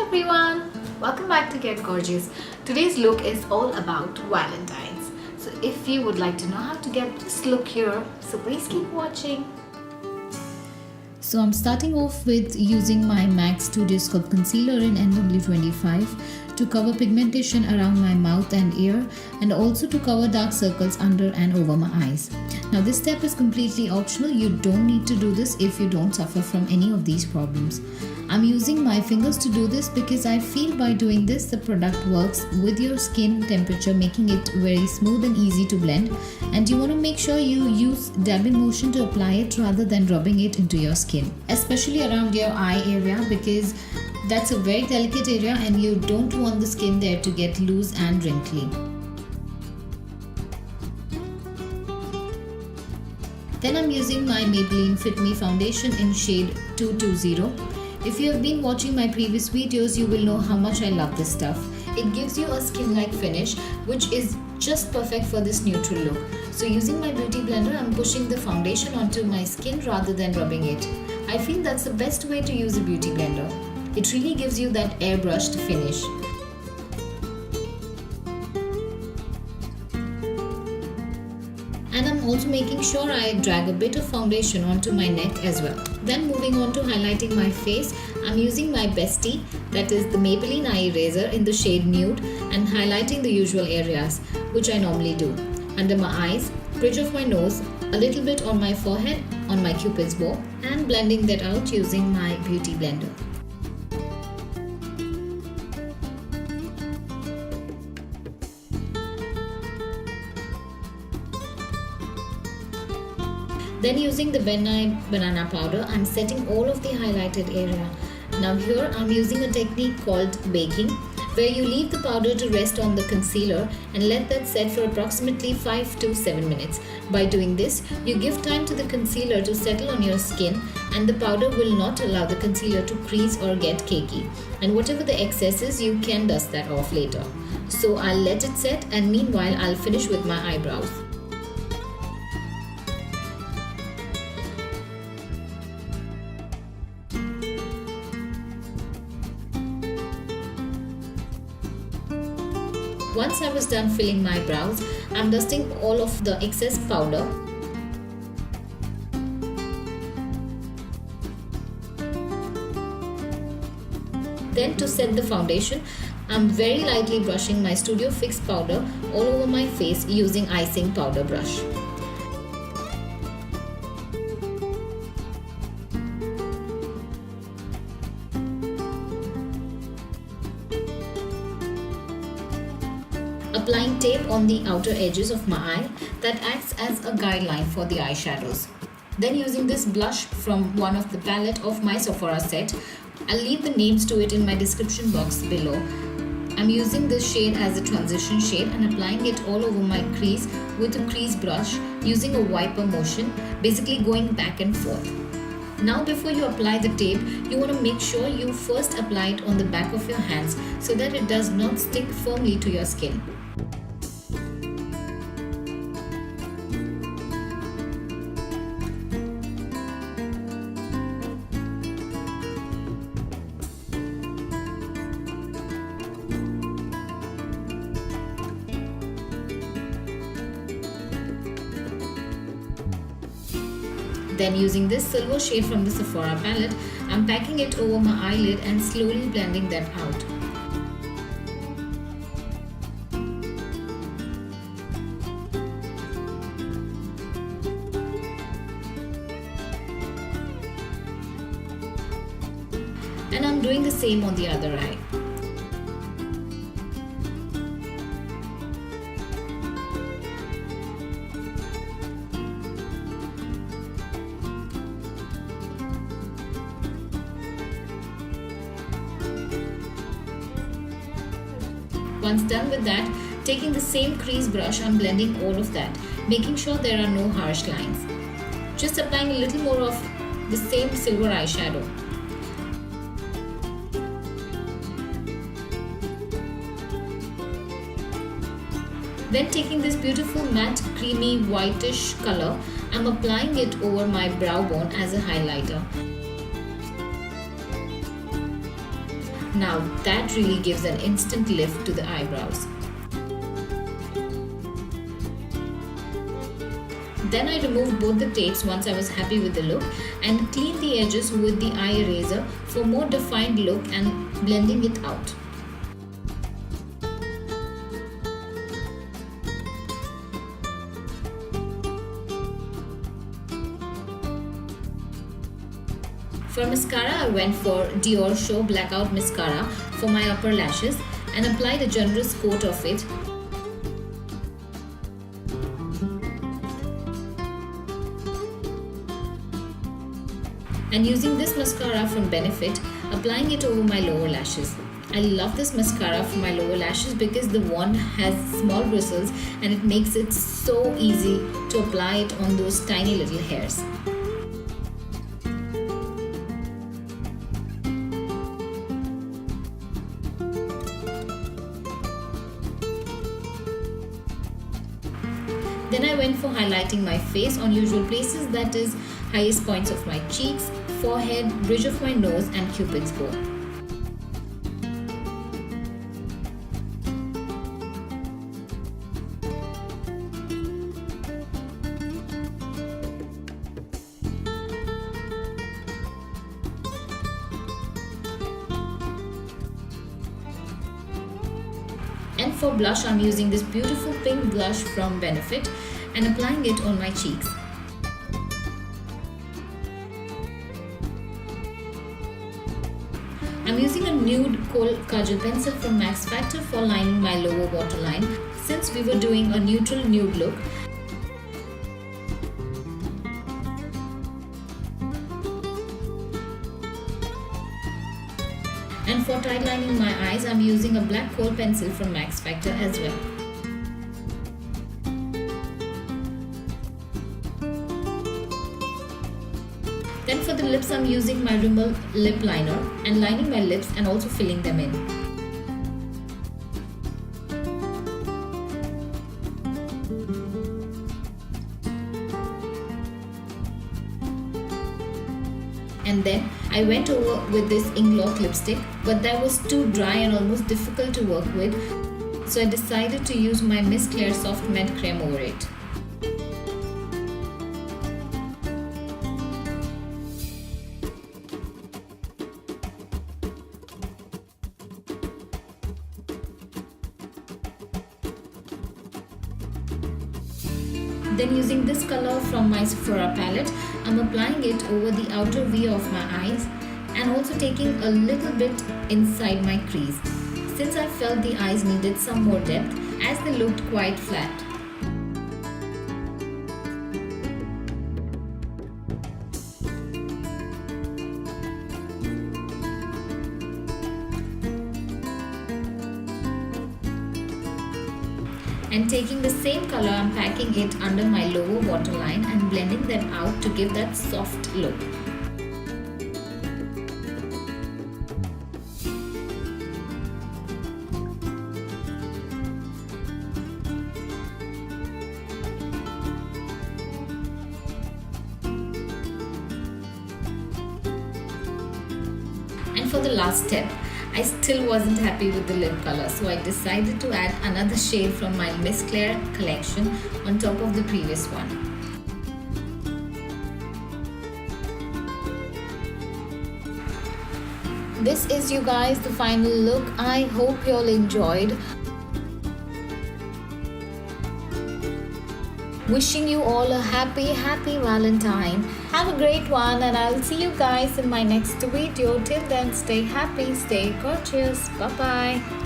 everyone, welcome back to Get Gorgeous. Today's look is all about Valentine's. So if you would like to know how to get this look here, so please keep watching. So I'm starting off with using my MAC Studio Sculpt Concealer in NW25 to cover pigmentation around my mouth and ear, and also to cover dark circles under and over my eyes. Now this step is completely optional. You don't need to do this if you don't suffer from any of these problems. I'm using my fingers to do this because I feel by doing this the product works with your skin temperature, making it very smooth and easy to blend, and you want to make sure you use dabbing motion to apply it rather than rubbing it into your skin, especially around your eye area, because that's a very delicate area and you don't want the skin there to get loose and wrinkly. Then I'm using my Maybelline Fit Me foundation in shade 220. If you have been watching my previous videos, you will know how much I love this stuff. It gives you a skin-like finish, which is just perfect for this neutral look. So using my beauty blender, I'm pushing the foundation onto my skin rather than rubbing it. I feel that's the best way to use a beauty blender. It really gives you that airbrushed finish. And I'm also making sure I drag a bit of foundation onto my neck as well. Then moving on to highlighting my face, I'm using my bestie, that is the Maybelline Eye Eraser in the shade Nude, and highlighting the usual areas, which I normally do. Under my eyes, bridge of my nose, a little bit on my forehead, on my cupid's bow, and blending that out using my beauty blender. Then using the Ben Nye banana powder, I'm setting all of the highlighted area. Now here I'm using a technique called baking, where you leave the powder to rest on the concealer and let that set for approximately 5 to 7 minutes. By doing this, you give time to the concealer to settle on your skin, and the powder will not allow the concealer to crease or get cakey. And whatever the excess is, you can dust that off later. So I'll let it set, and meanwhile I'll finish with my eyebrows. Once I was done filling my brows, I'm dusting all of the excess powder. Then to set the foundation, I'm very lightly brushing my Studio Fix powder all over my face using icing powder brush. Applying tape on the outer edges of my eye that acts as a guideline for the eyeshadows. Then using this blush from one of the palette of my Sephora set, I'll leave the names to it in my description box below. I'm using this shade as a transition shade and applying it all over my crease with a crease brush using a wiper motion, basically going back and forth. Now before you apply the tape, you want to make sure you first apply it on the back of your hands so that it does not stick firmly to your skin. Then using this silver shade from the Sephora palette, I'm packing it over my eyelid and slowly blending that out. And I'm doing the same on the other eye. Once done with that, taking the same crease brush, I'm blending all of that, making sure there are no harsh lines. Just applying a little more of the same silver eyeshadow. Then taking this beautiful matte creamy whitish color, I'm applying it over my brow bone as a highlighter. Now that really gives an instant lift to the eyebrows. Then I removed both the tapes once I was happy with the look and cleaned the edges with the eye eraser for more defined look and blending it out. For mascara, I went for Dior Show Blackout Mascara for my upper lashes and applied a generous coat of it. And using this mascara from Benefit, applying it over my lower lashes. I love this mascara for my lower lashes because the wand has small bristles and it makes it so easy to apply it on those tiny little hairs. Then I went for highlighting my face on usual places, that is, highest points of my cheeks, forehead, bridge of my nose and cupid's bow. And for blush, I'm using this beautiful pink blush from Benefit and applying it on my cheeks. I'm using a nude kohl kajal pencil from Max Factor for lining my lower waterline since we were doing a neutral nude look. And for tight lining my eyes, I'm using a black kohl pencil from Max Factor as well. Then for the lips, I'm using my Rimmel lip liner and lining my lips and also filling them in. And then I went over with this Inglot lipstick, but that was too dry and almost difficult to work with, so I decided to use my Miss Claire Soft Matte Creme over it. Then using this color from my Sephora palette, I'm applying it over the outer V of my eyes and also taking a little bit inside my crease, since I felt the eyes needed some more depth as they looked quite flat. And taking the same color, I'm packing it under my lower waterline and blending that out to give that soft look. And for the last step, I still wasn't happy with the lip color, so I decided to add another shade from my Miss Claire collection on top of the previous one. This is, you guys, the final look. I hope you all enjoyed. Wishing you all a happy Valentine. Have a great one, and I'll see you guys in my next video. Till then, stay happy, stay gorgeous. Bye bye.